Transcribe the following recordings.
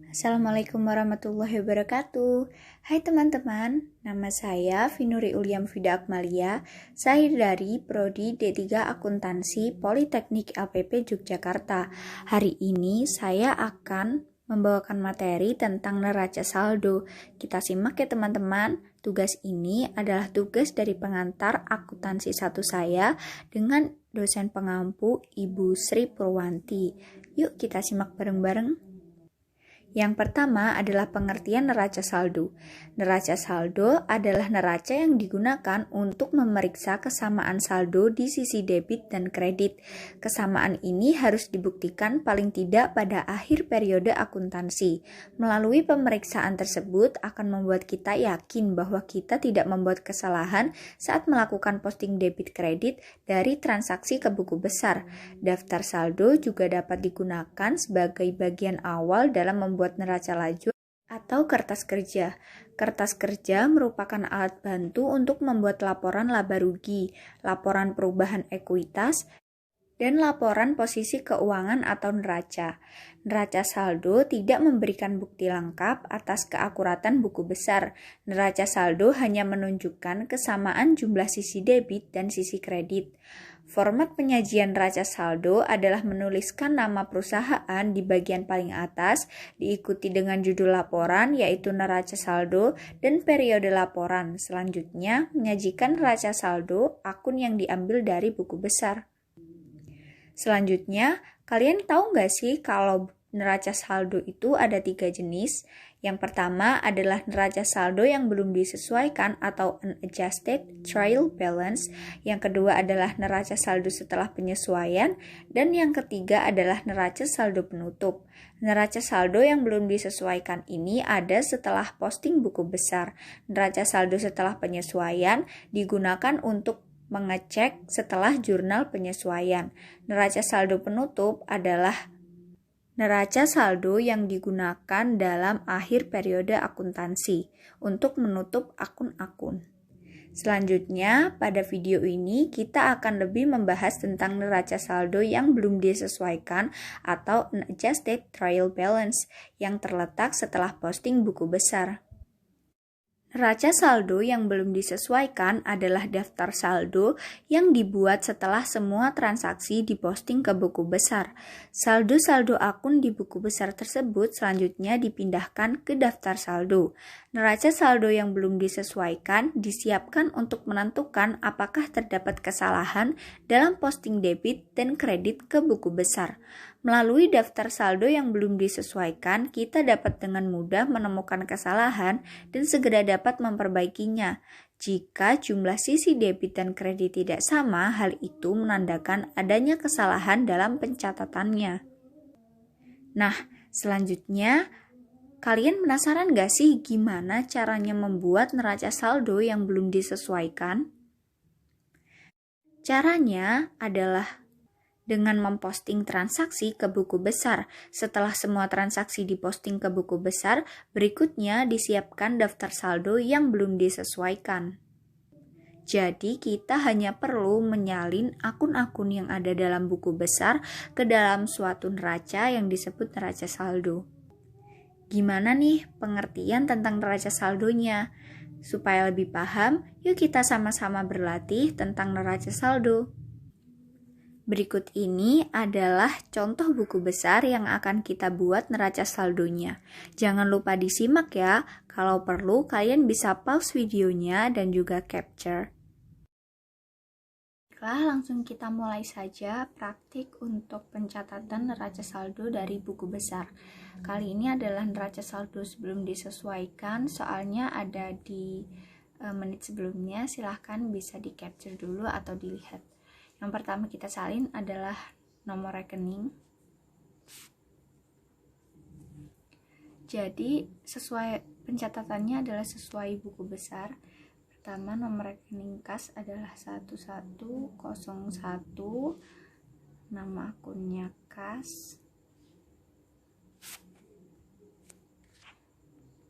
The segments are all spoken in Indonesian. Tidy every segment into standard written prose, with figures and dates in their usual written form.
Assalamualaikum warahmatullahi wabarakatuh. Hai teman-teman, nama saya Finuri Uliam Fida Akmalia. Saya dari Prodi D3 Akuntansi Politeknik LPP Yogyakarta. Hari ini saya akan membawakan materi tentang neraca saldo. Kita simak ya teman-teman. Tugas ini adalah tugas dari pengantar akuntansi 1 saya dengan dosen pengampu Ibu Sri Purwanti. Yuk kita simak bareng-bareng. Yang pertama adalah pengertian neraca saldo. Neraca saldo adalah neraca yang digunakan untuk memeriksa kesamaan saldo di sisi debit dan kredit. Kesamaan ini harus dibuktikan paling tidak pada akhir periode akuntansi. Melalui pemeriksaan tersebut akan membuat kita yakin bahwa kita tidak membuat kesalahan saat melakukan posting debit kredit dari transaksi ke buku besar. Daftar saldo juga dapat digunakan sebagai bagian awal dalam membuat neraca lajur atau kertas kerja. Kertas kerja merupakan alat bantu untuk membuat laporan laba rugi, laporan perubahan ekuitas, dan laporan posisi keuangan atau neraca. Neraca saldo tidak memberikan bukti lengkap atas keakuratan buku besar. Neraca saldo hanya menunjukkan kesamaan jumlah sisi debit dan sisi kredit. Format penyajian neraca saldo adalah menuliskan nama perusahaan di bagian paling atas, diikuti dengan judul laporan yaitu neraca saldo dan periode laporan. Selanjutnya, menyajikan neraca saldo akun yang diambil dari buku besar. Selanjutnya, kalian tahu nggak sih kalau neraca saldo itu ada 3 jenis? Yang pertama adalah neraca saldo yang belum disesuaikan atau unadjusted trial balance. Yang kedua adalah neraca saldo setelah penyesuaian. Dan yang ketiga adalah neraca saldo penutup. Neraca saldo yang belum disesuaikan ini ada setelah posting buku besar. Neraca saldo setelah penyesuaian digunakan untuk mengecek setelah jurnal penyesuaian. Neraca saldo penutup adalah neraca saldo yang digunakan dalam akhir periode akuntansi untuk menutup akun-akun. Selanjutnya, pada video ini kita akan lebih membahas tentang neraca saldo yang belum disesuaikan atau unadjusted trial balance yang terletak setelah posting buku besar. Neraca saldo yang belum disesuaikan adalah daftar saldo yang dibuat setelah semua transaksi diposting ke buku besar. Saldo-saldo akun di buku besar tersebut selanjutnya dipindahkan ke daftar saldo. Neraca saldo yang belum disesuaikan disiapkan untuk menentukan apakah terdapat kesalahan dalam posting debit dan kredit ke buku besar. Melalui daftar saldo yang belum disesuaikan, kita dapat dengan mudah menemukan kesalahan dan segera dapat memperbaikinya. Jika jumlah sisi debit dan kredit tidak sama, hal itu menandakan adanya kesalahan dalam pencatatannya. Nah, selanjutnya, kalian penasaran gak sih gimana caranya membuat neraca saldo yang belum disesuaikan? Caranya adalah dengan memposting transaksi ke buku besar. Setelah semua transaksi diposting ke buku besar, berikutnya disiapkan daftar saldo yang belum disesuaikan. Jadi kita hanya perlu menyalin akun-akun yang ada dalam buku besar ke dalam suatu neraca yang disebut neraca saldo. Gimana nih pengertian tentang neraca saldonya? Supaya lebih paham, yuk kita sama-sama berlatih tentang neraca saldo. Berikut ini adalah contoh buku besar yang akan kita buat neraca saldonya. Jangan lupa disimak ya, kalau perlu kalian bisa pause videonya dan juga capture. Baiklah, langsung kita mulai saja praktik untuk pencatatan neraca saldo dari buku besar. Kali ini adalah neraca saldo sebelum disesuaikan, soalnya ada di menit sebelumnya, silahkan bisa di capture dulu atau dilihat. Yang pertama kita salin adalah nomor rekening. Jadi sesuai pencatatannya adalah sesuai buku besar. Pertama nomor rekening kas adalah 1101, nama akunnya kas.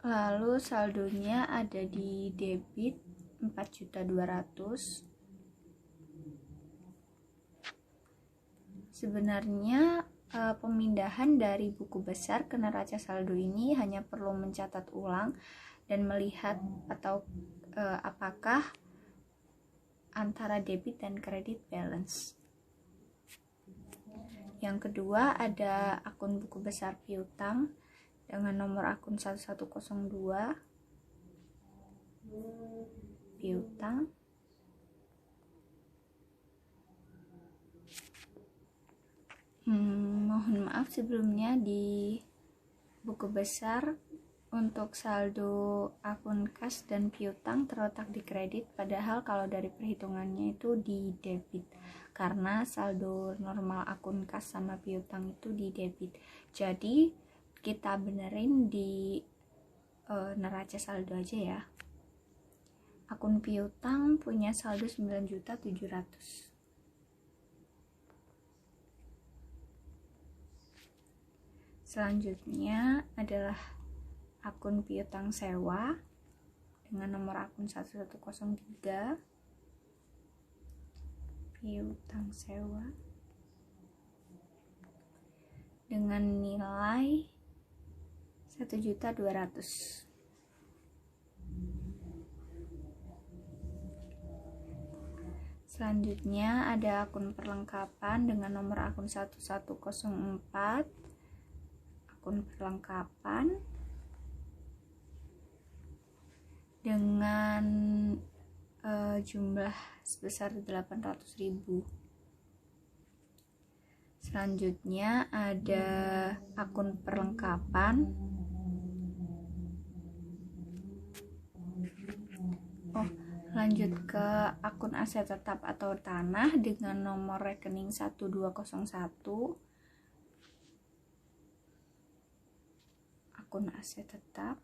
Lalu saldonya ada di debit 4.200.000. Sebenarnya pemindahan dari buku besar ke neraca saldo ini hanya perlu mencatat ulang dan melihat apakah antara debit dan kredit balance. Yang kedua ada akun buku besar piutang dengan nomor akun 1102 piutang. Mohon maaf sebelumnya, di buku besar untuk saldo akun kas dan piutang terletak di kredit, padahal kalau dari perhitungannya itu di debit, karena saldo normal akun kas sama piutang itu di debit. Jadi kita benerin di neraca saldo aja ya. Akun piutang punya saldo 9.700.000. Selanjutnya adalah akun piutang sewa dengan nomor akun 1103 piutang sewa dengan nilai 1.200.000. Selanjutnya ada akun perlengkapan dengan nomor akun 1104 akun perlengkapan dengan jumlah sebesar 800.000. Selanjutnya ada akun perlengkapan lanjut ke akun aset tetap atau tanah dengan nomor rekening 1201 akun aset tetap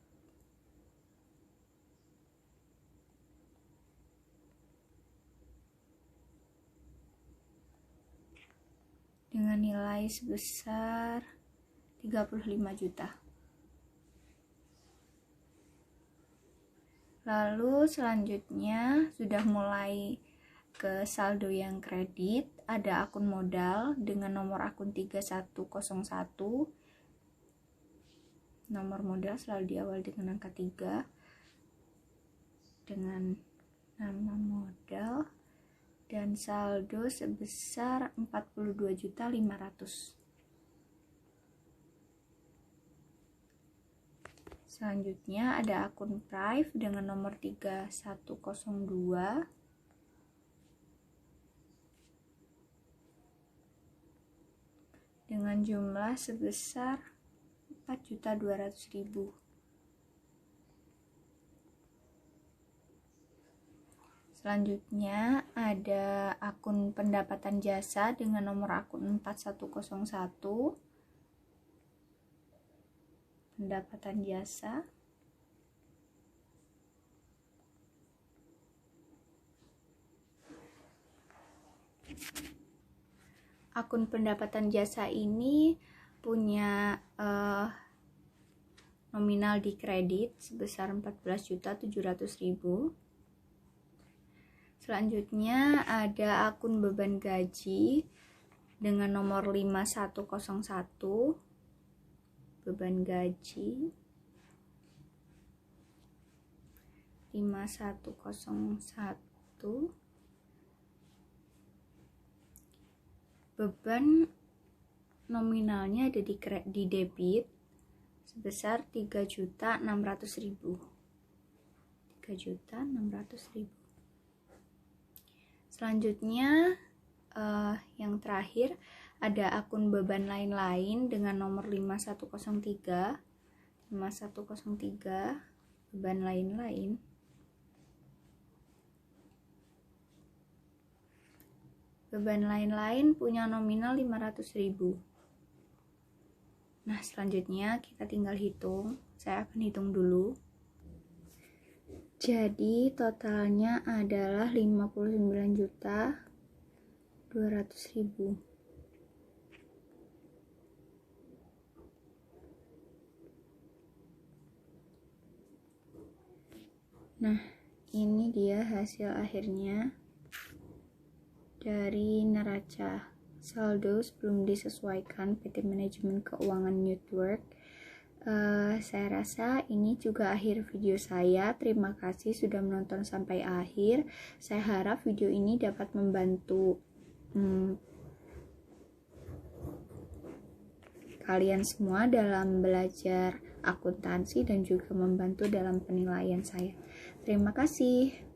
dengan nilai sebesar 35 juta. Lalu selanjutnya sudah mulai ke saldo yang kredit, ada akun modal dengan nomor akun 3101. Nomor modal selalu diawali dengan angka 3 dengan nama modal dan saldo sebesar 42.500.000. Selanjutnya ada akun Prive dengan nomor 3102 dengan jumlah sebesar 4.200.000. Selanjutnya ada akun pendapatan jasa dengan nomor akun 4101 pendapatan jasa akun pendapatan jasa ini punya nominal di kredit sebesar 14.700.000. Selanjutnya ada akun beban gaji dengan nomor 5101 beban gaji 5101 beban nominalnya ada di debit sebesar 3.600.000. 3.600.000. Selanjutnya yang terakhir ada akun beban lain-lain dengan nomor 5103 beban lain-lain punya nominal 500.000. Nah, selanjutnya kita tinggal hitung. Saya akan hitung dulu. Jadi totalnya adalah 59.200.000. Nah, ini dia hasil akhirnya dari neraca saldo sebelum disesuaikan PT Manajemen Keuangan Network. Saya rasa ini juga akhir video saya. Terima kasih sudah menonton sampai akhir. Saya harap video ini dapat membantu kalian semua dalam belajar akuntansi dan juga membantu dalam penilaian saya. Terima kasih.